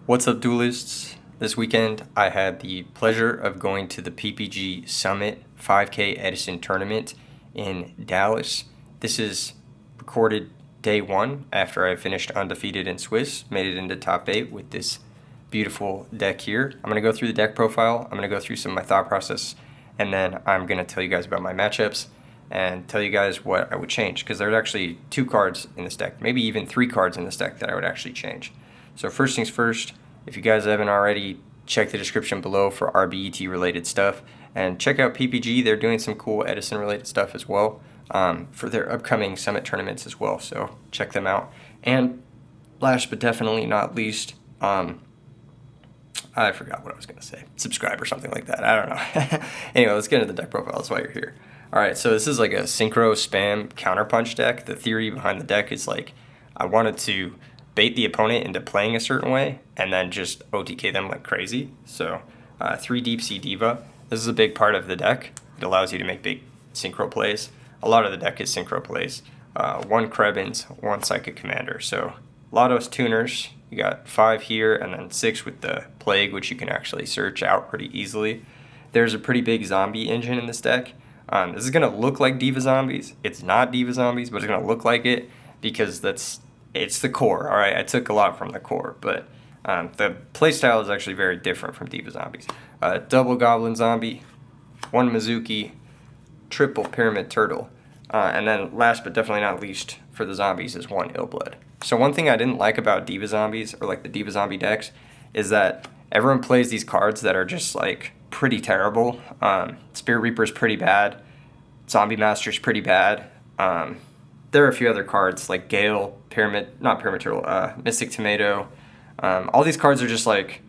What's up, duelists? This weekend I had the pleasure of going to the PPG Summit 5K Edison tournament in Dallas. This is recorded day one after I finished undefeated in Swiss, made it into top 8 with this beautiful deck here. I'm going to go through the deck profile, I'm going to go through some of my thought process, and then I'm going to tell you guys about my matchups and tell you guys what I would change, because there's actually 2 cards in this deck, maybe even 3 cards in this deck that I would actually change. So first things first, if you guys haven't already, check the description below for RBET related stuff, and check out PPG. They're doing some cool Edison related stuff as well for their upcoming Summit tournaments as well, so check them out. And last but definitely not least, I forgot what I was going to say. Subscribe or something like that. I don't know. Anyway, let's get into the deck profile. That's why you're here. All right, so this is like a Synchro spam counterpunch deck. The theory behind the deck is like I wanted to bait the opponent into playing a certain way and then just OTK them like crazy. So 3 Deep Sea Diva. This is a big part of the deck. It allows you to make big Synchro plays. A lot of the deck is Synchro plays. 1 Krebins, 1 Psychic Commander. So a lot of tuners. You got 5 here and then 6 with the Plague, which you can actually search out pretty easily. There's a pretty big zombie engine in this deck. This is going to look like Diva Zombies. It's not Diva Zombies, but it's going to look like it because it's the core. All right, I took a lot from the core, but the playstyle is actually very different from Diva Zombies. Double Goblin Zombie, 1 Mizuki, triple Pyramid Turtle, and then last but definitely not least for the zombies is 1 Illblood. So one thing I didn't like about Diva Zombies, or like the Diva Zombie decks, is that everyone plays these cards that are just like pretty terrible. Spirit Reaper's pretty bad. Zombie Master's pretty bad. There are a few other cards like Gale, Mystic Tomato. All these cards are just like,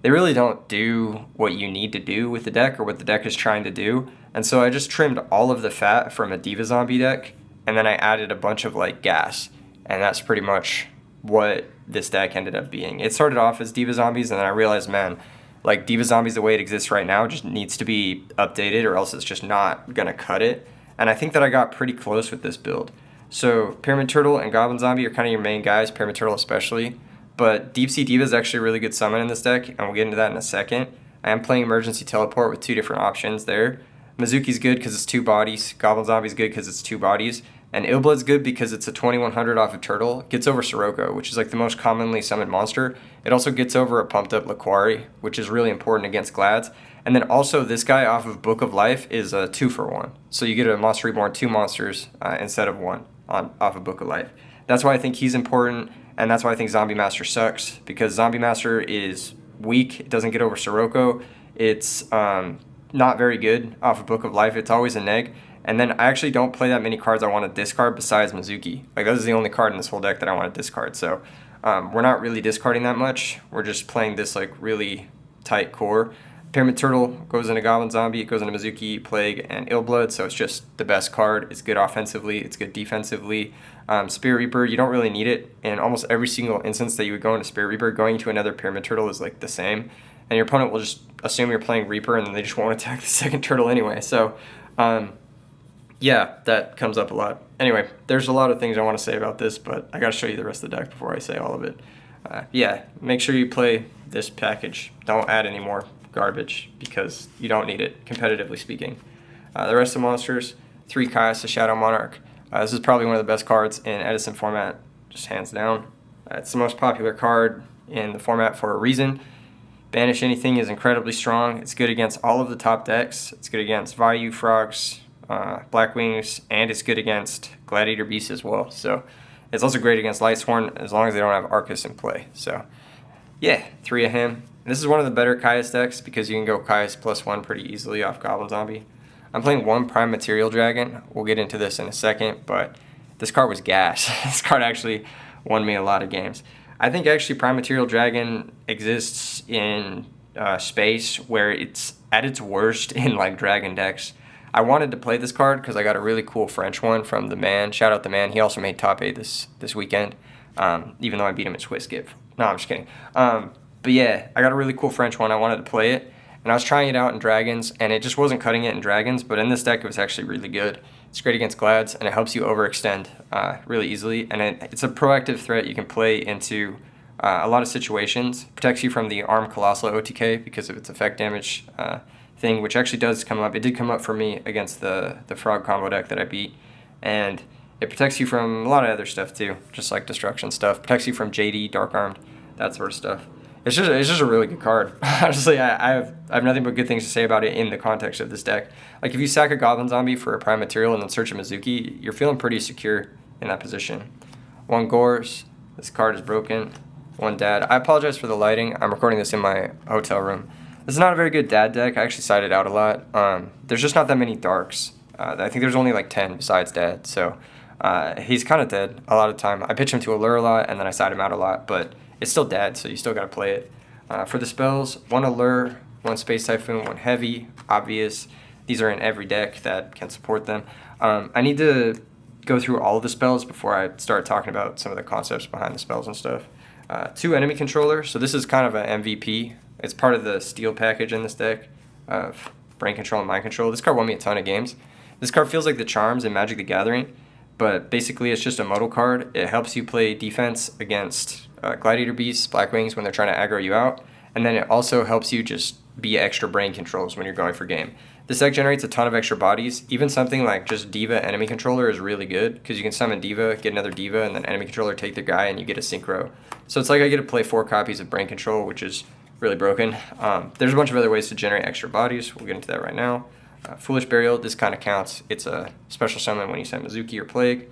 they really don't do what you need to do with the deck or what the deck is trying to do. And so I just trimmed all of the fat from a Diva Zombie deck, and then I added a bunch of like gas. And that's pretty much what this deck ended up being. It started off as Diva Zombies, and then I realized, man, like Diva Zombies the way it exists right now just needs to be updated, or else it's just not gonna cut it. And I think that I got pretty close with this build. So Pyramid Turtle and Goblin Zombie are kind of your main guys, Pyramid Turtle especially. But Deep Sea Diva is actually a really good summon in this deck, and we'll get into that in a second. I am playing Emergency Teleport with 2 different options there. Mizuki's good because it's 2 bodies. Goblin Zombie's good because it's 2 bodies. And Illblood's good because it's a 2100 off of Turtle. It gets over Sirocco, which is like the most commonly summoned monster. It also gets over a pumped up Laquari, which is really important against Glads. And then also this guy off of Book of Life is a 2-for-1. So you get a Monster Reborn 2 monsters instead of 1 off of Book of Life. That's why I think he's important, and that's why I think Zombie Master sucks, because Zombie Master is weak. It doesn't get over Sirocco. It's not very good off of Book of Life. It's always a neg. And then I actually don't play that many cards I want to discard besides Mizuki. Like, this is the only card in this whole deck that I want to discard. So we're not really discarding that much. We're just playing this like really tight core. Pyramid Turtle goes into Goblin Zombie, it goes into Mizuki, Plague, and Illblood, so it's just the best card. It's good offensively, it's good defensively. Spirit Reaper, you don't really need it. In almost every single instance that you would go into Spirit Reaper, going to another Pyramid Turtle is like the same. And your opponent will just assume you're playing Reaper, and then they just won't attack the second turtle anyway. So, yeah, that comes up a lot. Anyway, there's a lot of things I want to say about this, but I got to show you the rest of the deck before I say all of it. Yeah, make sure you play this package. Don't add any more garbage because you don't need it, competitively speaking. The rest of the monsters, 3 Kaios, the Shadow Monarch. This is probably one of the best cards in Edison format, just hands down. It's the most popular card in the format for a reason. Banish Anything is incredibly strong. It's good against all of the top decks. It's good against Vayu, Frogs, Blackwings, and it's good against Gladiator Beasts as well. So it's also great against Lightsworn as long as they don't have Arcus in play. So yeah, 3 of him. This is one of the better Kaios decks because you can go Kaios +1 pretty easily off Goblin Zombie. I'm playing 1 Prime Material Dragon. We'll get into this in a second, but this card was gas. This card actually won me a lot of games. I think actually Prime Material Dragon exists in space where it's at its worst in like Dragon decks. I wanted to play this card because I got a really cool French one from the man. Shout out the man. He also made top 8 this weekend, even though I beat him at Swiss Give. No, I'm just kidding. But yeah, I got a really cool French one. I wanted to play it, and I was trying it out in Dragons, and it just wasn't cutting it in Dragons, but in this deck it was actually really good. It's great against Glads, and it helps you overextend really easily, and it's a proactive threat you can play into a lot of situations. Protects you from the Arm Colossal OTK because of its effect damage thing, which actually does come up. It did come up for me against the Frog combo deck that I beat. And it protects you from a lot of other stuff too, just like destruction stuff. Protects you from JD, Dark Armed, that sort of stuff. It's just a really good card. Honestly, I have nothing but good things to say about it in the context of this deck. Like if you sack a Goblin Zombie for a Prime Material and then search a Mizuki, you're feeling pretty secure in that position. 1 Gores, this card is broken. 1 Dad. I apologize for the lighting. I'm recording this in my hotel room. This is not a very good Dad deck. I actually sided out a lot. There's just not that many darks. I think there's only like 10 besides Dad, so he's kind of dead a lot of the time. I pitch him to Allure a lot, and then I side him out a lot, but it's still Dad, so you still got to play it. For the spells, 1 Allure, 1 Space Typhoon, 1 Heavy, obvious. These are in every deck that can support them. I need to go through all of the spells before I start talking about some of the concepts behind the spells and stuff. 2 Enemy Controller, so this is kind of an MVP. It's part of the Steel package in this deck of Brain Control and Mind Control. This card won me a ton of games. This card feels like the Charms in Magic the Gathering, but basically it's just a modal card. It helps you play defense against Gladiator Beasts, Blackwings when they're trying to aggro you out, and then it also helps you just be extra brain controls when you're going for game. This deck generates a ton of extra bodies. Even something like just Diva Enemy Controller is really good because you can summon Diva, get another Diva, and then Enemy Controller take their guy and you get a Synchro. So it's like I get to play 4 copies of Brain Control, which is really broken. There's a bunch of other ways to generate extra bodies. We'll get into that right now. Foolish Burial, this kind of counts. It's a special summon when you send Mizuki or Plague.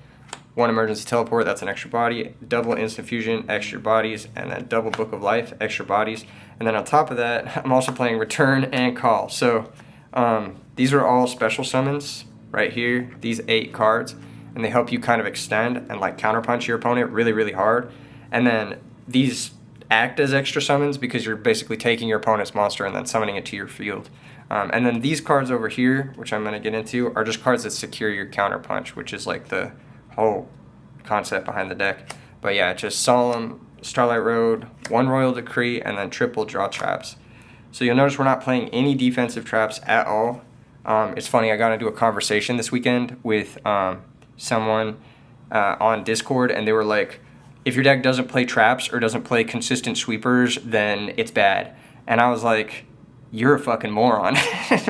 1 Emergency Teleport, that's an extra body. Double Instant Fusion, extra bodies. And then double Book of Life, extra bodies. And then on top of that, I'm also playing Return and Call. So these are all special summons right here, these 8 cards. And they help you kind of extend and like counterpunch your opponent really, really hard. And then these act as extra summons because you're basically taking your opponent's monster and then summoning it to your field. And then these cards over here, which I'm going to get into, are just cards that secure your counterpunch, which is like the whole concept behind the deck. But yeah, just Solemn, Starlight Road, 1 Royal Decree, and then triple draw traps. So you'll notice we're not playing any defensive traps at all. It's funny, I got into a conversation this weekend with someone on Discord, and they were like, if your deck doesn't play traps or doesn't play consistent sweepers, then it's bad. And I was like, you're a fucking moron.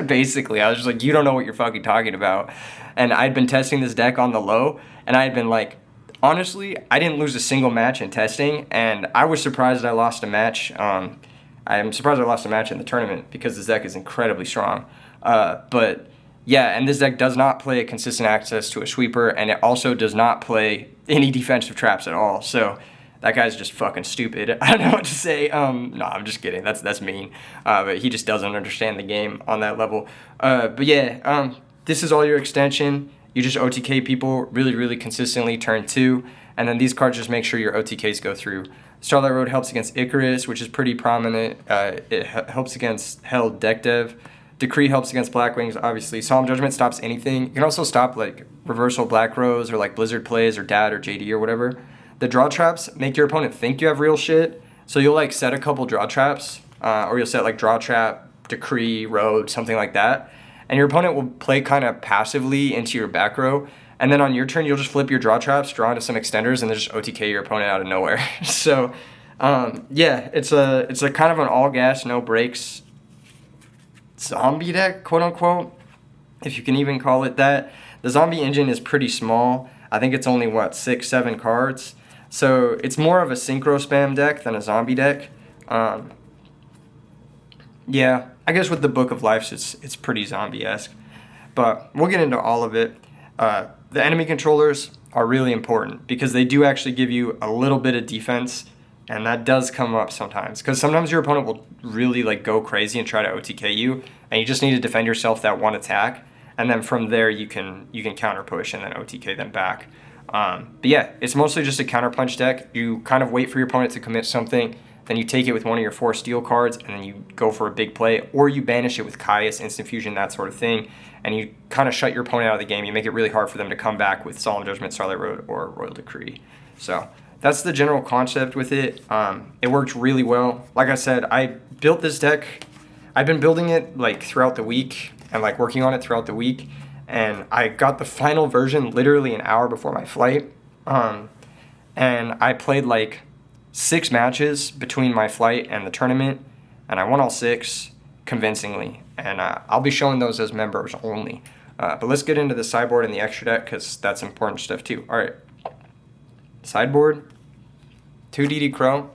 Basically, I was just like, you don't know what you're fucking talking about. And I'd been testing this deck on the low, and I had been like, honestly, I didn't lose a single match in testing, and I was surprised I lost a match. I'm surprised I lost a match in the tournament because this deck is incredibly strong. But yeah, and this deck does not play a consistent access to a sweeper, and it also does not play any defensive traps at all. So that guy's just fucking stupid. I don't know what to say. No, I'm just kidding. That's mean. But he just doesn't understand the game on that level. But yeah, this is all your extension. You just OTK people really, really consistently turn 2. And then these cards just make sure your OTKs go through. Starlight Road helps against Icarus, which is pretty prominent. It helps against Hell Deck Dev. Decree helps against Blackwings, obviously. Solemn Judgment stops anything. You can also stop like Reversal Black Rose or like Blizzard Plays or Dad or JD or whatever. The draw traps make your opponent think you have real shit. So you'll like set a couple draw traps, or you'll set like draw trap, Decree, Road, something like that. And your opponent will play kind of passively into your back row. And then on your turn, you'll just flip your draw traps, draw into some extenders, and then just OTK your opponent out of nowhere. So yeah, it's a kind of an all gas, no brakes zombie deck, quote unquote, if you can even call it that. The zombie engine is pretty small. I think it's only, what, 6, 7 cards. So it's more of a synchro spam deck than a zombie deck. Yeah, I guess with the Book of Life, it's pretty zombie-esque. But we'll get into all of it. The enemy controllers are really important because they do actually give you a little bit of defense, and that does come up sometimes. Because sometimes your opponent will really like go crazy and try to OTK you, and you just need to defend yourself that one attack. And then from there, you can counter push and then OTK them back. But yeah, it's mostly just a counter punch deck. You kind of wait for your opponent to commit something, then you take it with one of your 4 steel cards, and then you go for a big play, or you banish it with Caius, Instant Fusion, that sort of thing, and you kind of shut your opponent out of the game. You make it really hard for them to come back with Solemn Judgment, Starlight Road, or Royal Decree. So that's the general concept with it. It worked really well. Like I said, I built this deck. I've been building it like throughout the week and like working on it throughout the week, and I got the final version literally an hour before my flight. And I played like 6 matches between my flight and the tournament, and I won all 6 convincingly. And I'll be showing those as members only. But let's get into the sideboard and the extra deck, because that's important stuff too. All right. Sideboard, 2 DD Crow.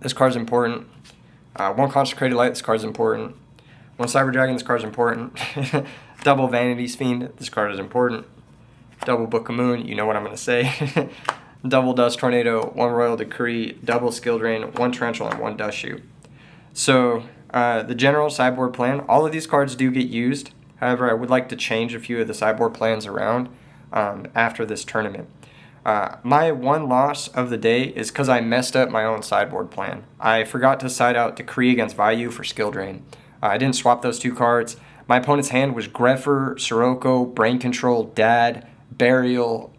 This card's important. 1 Consecrated Light. This card's important. 1 Cyber Dragon. This card's important. Double Vanity's Fiend. This card is important. Double Book of Moon. You know what I'm going to say. Double Dust Tornado. 1 Royal Decree. Double Skill Drain. 1 Torrential, and 1 Dust Shoot. So the general sideboard plan. All of these cards do get used. However, I would like to change a few of the sideboard plans around after this tournament. My one loss of the day is because I messed up my own sideboard plan. I forgot to side out Decree against Vayu for Skill Drain. I didn't swap those 2 cards. My opponent's hand was Greffer, Sirocco, Brain Control, Dad, Burial,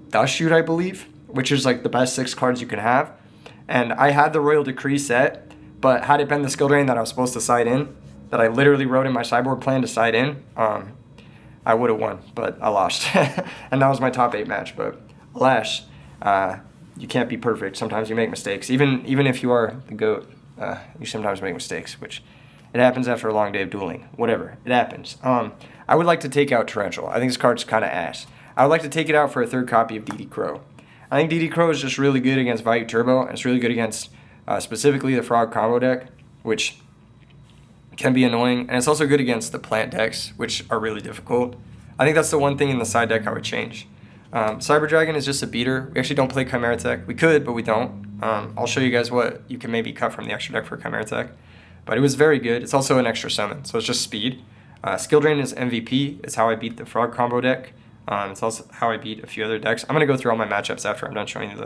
Dust Shoot, I believe, which is like the best 6 cards you can have. And I had the Royal Decree set, but had it been the Skill Drain that I was supposed to side in, that I literally wrote in my sideboard plan to side in, I would have won, but I lost. And that was my top 8 match, but alas, you can't be perfect. Sometimes you make mistakes. Even if you are the GOAT, you sometimes make mistakes, which it happens after a long day of dueling. Whatever, it happens. I would like to take out Torrential. I think this card's kind of ass. I would like to take it out for a 3rd copy of DD Crow. I think DD Crow is just really good against Vayu Turbo, and it's really good against specifically the Frog combo deck, which can be annoying, and it's also good against the plant decks, which are really difficult. I think that's the one thing in the side deck I would change. Cyber Dragon is just a beater. We actually don't play Chimera Tech. We could, but we don't. I'll show you guys what you can maybe cut from the extra deck for Chimera Tech. But it was very good. It's also an extra summon, so it's just speed. Skill Drain is MVP. It's how I beat the Frog combo deck. It's also how I beat a few other decks. I'm going to go through all my matchups after I'm done showing you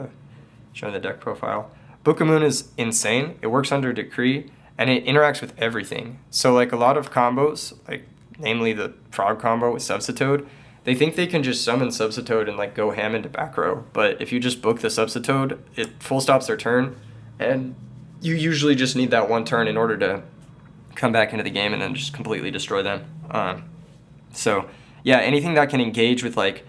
the deck profile. Book of Moon is insane. It works under Decree, and it interacts with everything. So like a lot of combos, like namely the Frog combo with Substitoad, they think they can just summon Substitoad and like go ham into back row. But if you just book the Substitoad, it full stops their turn, and you usually just need that 1 turn in order to come back into the game and then just completely destroy them. So yeah, anything that can engage with like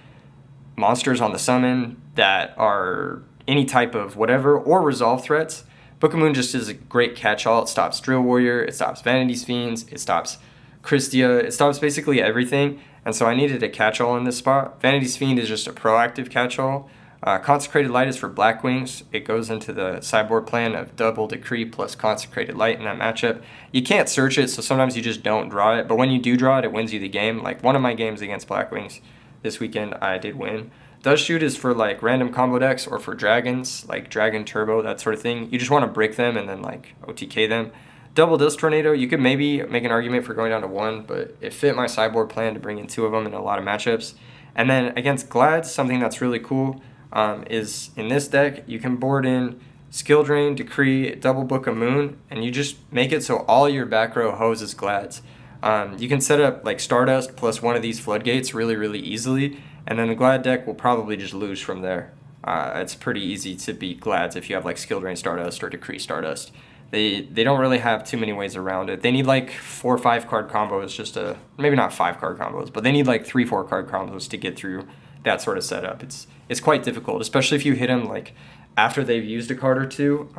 monsters on the summon that are any type of whatever, or resolve threats, Book of Moon just is a great catch-all. It stops Drill Warrior, it stops Vanity's Fiends, it stops Christia, it stops basically everything. And so I needed a catch-all in this spot. Vanity's Fiend is just a proactive catch-all. Consecrated Light is for Blackwings. It goes into the sideboard plan of double Decree plus Consecrated Light in that matchup. You can't search it, so sometimes you just don't draw it. But when you do draw it, it wins you the game. Like one of my games against Blackwings this weekend, I did win. Dust Shoot is for like random combo decks or for dragons, like Dragon Turbo, that sort of thing. You just want to break them and then like OTK them. Double Dust Tornado, you could maybe make an argument for going down to 1, but it fit my sideboard plan to bring in 2 of them in a lot of matchups. And then against Glads, something that's really cool is in this deck, you can board in Skill Drain, Decree, Double Book of Moon, and you just make it so all your back row hoses Glads. You can set up like Stardust plus 1 of these Floodgates really, really easily, and then the Glad deck will probably just lose from there. It's pretty easy to beat Glads if you have like Skill Drain Stardust or Decree Stardust. They don't really have too many ways around it. They need like 4 or 5 card combos just to, maybe not 5 card combos, but they need like 3, 4 card combos to get through that sort of setup. It's quite difficult, especially if you hit them like after they've used a card or 2.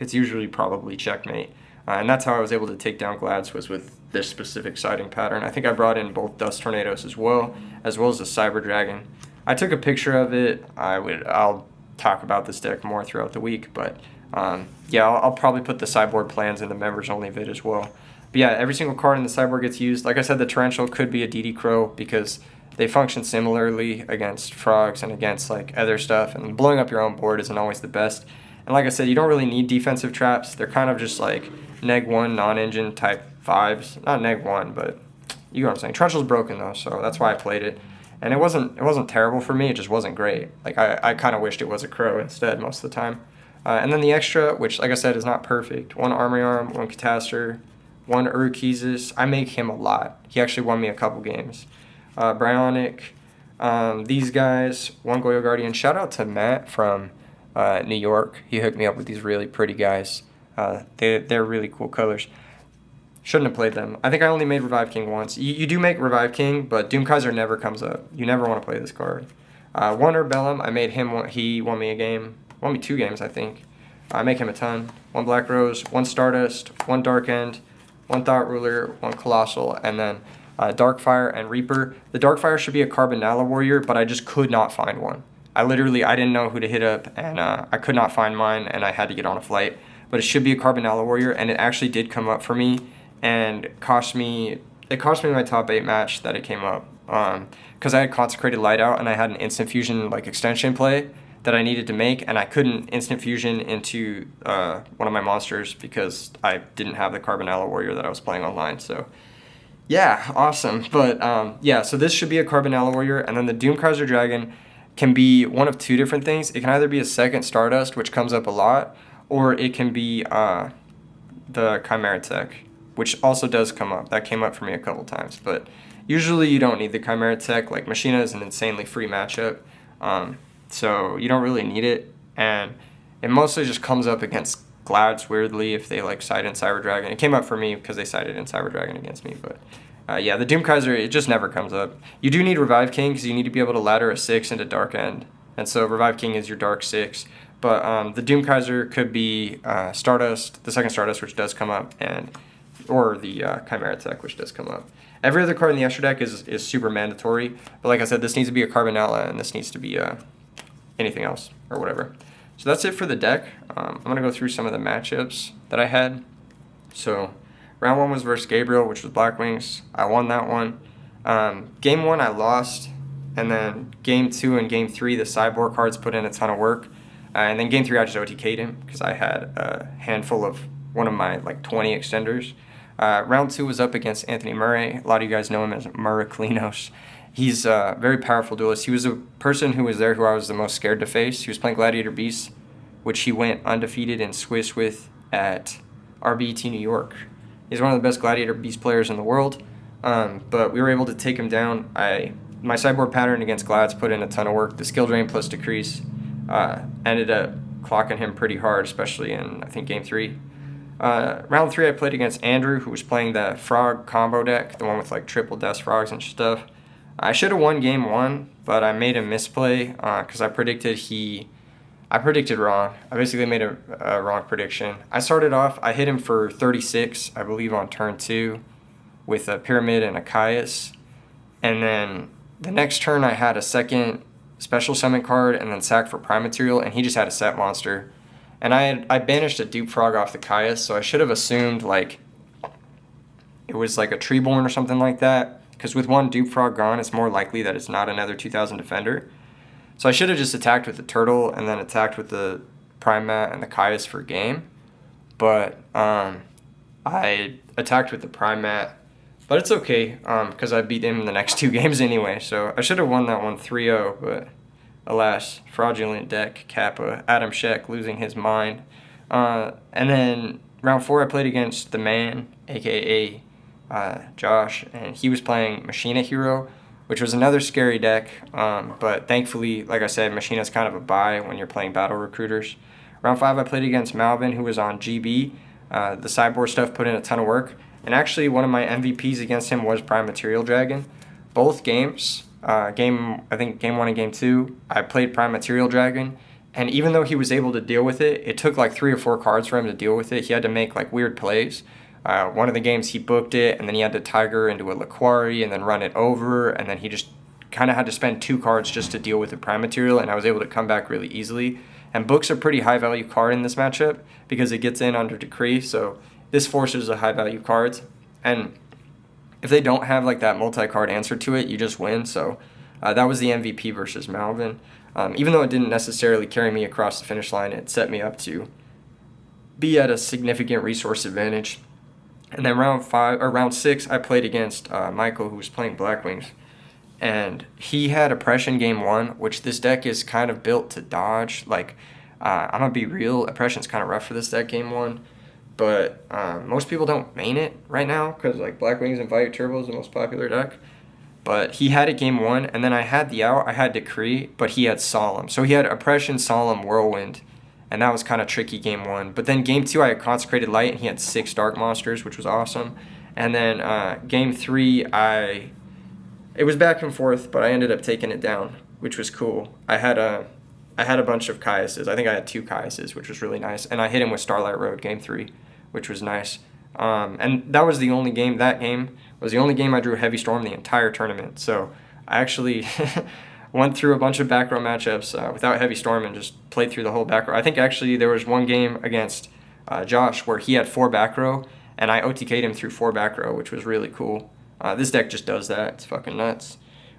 It's usually probably checkmate. And that's how I was able to take down Glads, was with this specific siding pattern. I think I brought in both Dust Tornadoes as well as the Cyber Dragon. I took a picture of it. I'll talk about this deck more throughout the week, but yeah, I'll probably put the sideboard plans in the members only vid as well. But yeah, every single card in the sideboard gets used. Like I said, the Torrential could be a DD Crow because they function similarly against frogs and against like other stuff, and blowing up your own board isn't always the best. And like I said, you don't really need defensive traps. They're kind of just like neg 1 non-engine type vibes. Not neg 1, but you know what I'm saying. Torrential's broken though, so that's why I played it. And it wasn't terrible for me, it just wasn't great. Like I kind of wished it was a Crow instead most of the time. And then the extra, which like I said is not perfect. 1 Armory Arm, 1 Catastor, 1 Urquizus. I make him a lot. He actually won me a couple games. Bryonic, these guys, 1 Goyo Guardian. Shout out to Matt from New York. He hooked me up with these really pretty guys. They're really cool colors. Shouldn't have played them. I think I only made Revive King once. You do make Revive King, but Doomkaiser never comes up. You never want to play this card. 1 Urbellum, I made him, he won me a game. Won me 2 games, I think. I make him a ton. 1 Black Rose, 1 Stardust, 1 Dark End, 1 Thought Ruler, 1 Colossal, and then Darkfire and Reaper. The Darkfire should be a Carbonella Warrior, but I just could not find one. I didn't know who to hit up, and I could not find mine, and I had to get on a flight. But it should be a Carbonella Warrior, and it actually did come up for me, and it cost me my top 8 match that it came up. Because I had Consecrated Light out, and I had an Instant Fusion like extension play that I needed to make, and I couldn't Instant Fusion into one of my monsters because I didn't have the Carbonella Warrior that I was playing online, so... Yeah, awesome. But yeah, so this should be a Carbonella Warrior, and then the Doomkaiser Dragon can be one of 2 different things. It can either be a second Stardust, which comes up a lot, or it can be the Chimera Tech, which also does come up. That came up for me a couple times, but usually you don't need the Chimera Tech. Like, Machina is an insanely free matchup, so you don't really need it, and it mostly just comes up against Glads, weirdly, if they like side in Cyber Dragon. It came up for me because they sided in Cyber Dragon against me, but yeah, the Doomkaiser, it just never comes up. You do need Revive King because you need to be able to ladder a 6 into Dark End, and so Revive King is your Dark 6. But the Doomkaiser could be Stardust, the second Stardust, which does come up, or the Chimera Tech, which does come up. Every other card in the extra deck is super mandatory, but like I said, this needs to be a Carbonella, and this needs to be anything else, or whatever. So that's it for the deck. I'm going to go through some of the matchups that I had. So round 1 was versus Gabriel, which was Black Wings. I won that one. Game 1 I lost, and then Game 2 and Game 3 the sideboard cards put in a ton of work. And then Game 3 I just OTK'd him because I had a handful of one of my like 20 extenders. Round 2 was up against Anthony Murray. A lot of you guys know him as Murraclinos. He's a very powerful duelist. He was a person who was there who I was the most scared to face. He was playing Gladiator Beast, which he went undefeated in Swiss with at RBET New York. He's one of the best Gladiator Beast players in the world, but we were able to take him down. My sideboard pattern against Glads put in a ton of work. The skill drain plus decrease ended up clocking him pretty hard, especially in, I think, Game 3. Round 3 I played against Andrew, who was playing the Frog combo deck, the one with like triple Death Frogs and stuff. I should have won Game 1, but I made a misplay because I predicted wrong. I basically made a wrong prediction. I started off, I hit him for 36, I believe, on turn 2 with a Pyramid and a Caius. And then the next turn I had a second special summon card and then sack for Prime Material, and he just had a set monster. And I banished a Dupe Frog off the Caius, so I should have assumed like it was like a Treeborn or something like that. Because with 1 Dupe Frog gone, it's more likely that it's not another 2000 Defender. So I should have just attacked with the Turtle and then attacked with the Prime Mat and the Caius for game. But I attacked with the Prime Mat. But it's okay, because I beat him in the next 2 games anyway. So I should have won that one 3-0, but alas, fraudulent deck, Kappa, Adam Sheck losing his mind. And then round 4 I played against the man, a.k.a. Josh, and he was playing Machina Hero, which was another scary deck, but thankfully, like I said, Machina's kind of a buy when you're playing battle recruiters. Round 5 I played against Malvin, who was on GB. The sideboard stuff put in a ton of work, and actually one of my MVPs against him was Prime Material Dragon. Both games, I think Game 1 and Game 2, I played Prime Material Dragon, and even though he was able to deal with it, it took like 3 or 4 cards for him to deal with it. He had to make like weird plays. One of the games he booked it, and then he had to Tiger into a Laquari and then run it over, and then he just kind of had to spend 2 cards just to deal with the Prime Material, and I was able to come back really easily. And Book's a pretty high value card in this matchup because it gets in under Decree, so this forces a high value cards. And if they don't have like that multi-card answer to it, you just win. So that was the MVP versus Malvin. Even though it didn't necessarily carry me across the finish line, it set me up to be at a significant resource advantage. And then round 6, I played against Michael, who was playing Black Wings. And he had Oppression Game 1, which this deck is kind of built to dodge. Like, I'm going to be real, Oppression's kind of rough for this deck Game 1. But most people don't main it right now, because like Black Wings and Violet Turbo is the most popular deck. But he had it Game 1, and then I had the out, I had Decree, but he had Solemn. So he had Oppression, Solemn, Whirlwind. And that was kind of tricky Game 1. But then Game 2, I had Consecrated Light, and he had 6 Dark Monsters, which was awesome. And then Game 3, it was back and forth, but I ended up taking it down, which was cool. I had I had a bunch of Caiuses. I think I had 2 Caiuses, which was really nice. And I hit him with Starlight Road game 3, which was nice. And that was the only game. That game was the only game I drew Heavy Storm the entire tournament. So I actually went through a bunch of back row matchups without Heavy Storm and just played through the whole back row. I think actually there was one game against Josh where he had 4 back row, and I OTK'd him through 4 back row, which was really cool. This deck just does that. It's fucking nuts.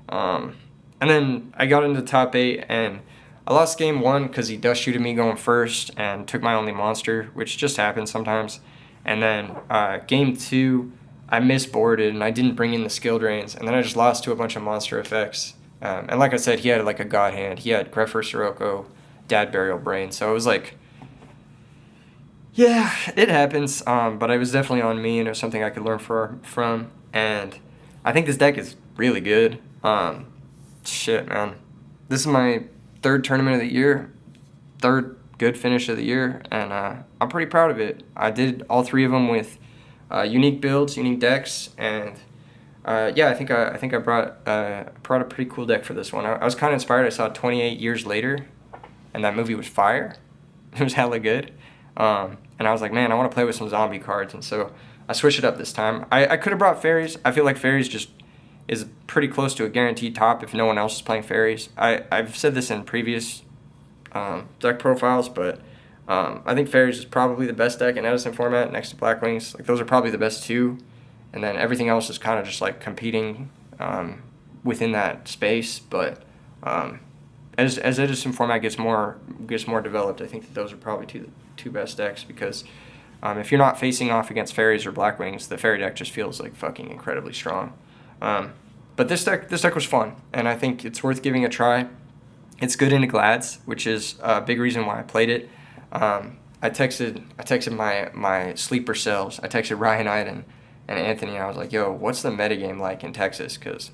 And then I got into the top 8, and I lost game 1 because he dust shooted me going first and took my only monster, which just happens sometimes. And then game 2, I misboarded and I didn't bring in the skill drains, and then I just lost to a bunch of monster effects. And like I said, he had like a god hand. He had Grepher Sirocco, Dad Burial Brain, so it was like, yeah, it happens. But it was definitely on me, and it was something I could learn from. And I think this deck is really good. Shit, man. This is my 3rd tournament of the year, 3rd good finish of the year, and I'm pretty proud of it. I did all 3 of them with unique builds, unique decks, and yeah, I think I brought a pretty cool deck for this one. I was kind of inspired. I saw 28 Years Later, and that movie was fire. It was hella good. And I was like, man, I want to play with some zombie cards, and so I switched it up this time. I could have brought fairies. I feel like fairies just is pretty close to a guaranteed top if no one else is playing fairies. I've said this in previous deck profiles, but I think fairies is probably the best deck in Edison format next to Black Wings. Like, those are probably the best 2, and then everything else is kind of just like competing within that space. But as Edison format gets more developed, I think that those are probably two best decks, because if you're not facing off against fairies or Black Wings, the fairy deck just feels like fucking incredibly strong. But this deck was fun, and I think it's worth giving a try. It's good into Glads, which is a big reason why I played it. I texted my sleeper cells. I texted Ryan Iden and Anthony, and I was like, yo, what's the metagame like in Texas? Because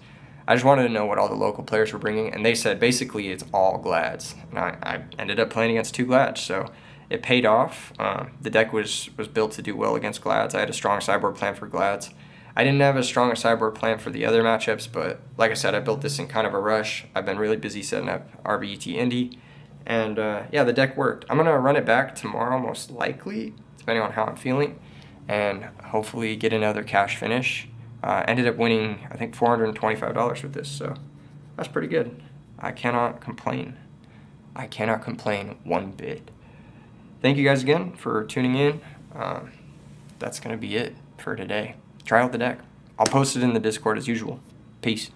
I just wanted to know what all the local players were bringing, and they said basically it's all Glads. And I ended up playing against 2 Glads, so it paid off. The deck was built to do well against Glads. I had a strong sideboard plan for Glads. I didn't have as strong a sideboard plan for the other matchups, but like I said, I built this in kind of a rush. I've been really busy setting up RBET Indy, and yeah, the deck worked. I'm going to run it back tomorrow, most likely, depending on how I'm feeling, and hopefully get another cash finish. Ended up winning, I think, $425 with this, so that's pretty good. I cannot complain. I cannot complain one bit. Thank you guys again for tuning in. That's going to be it for today. Try out the deck. I'll post it in the Discord as usual. Peace.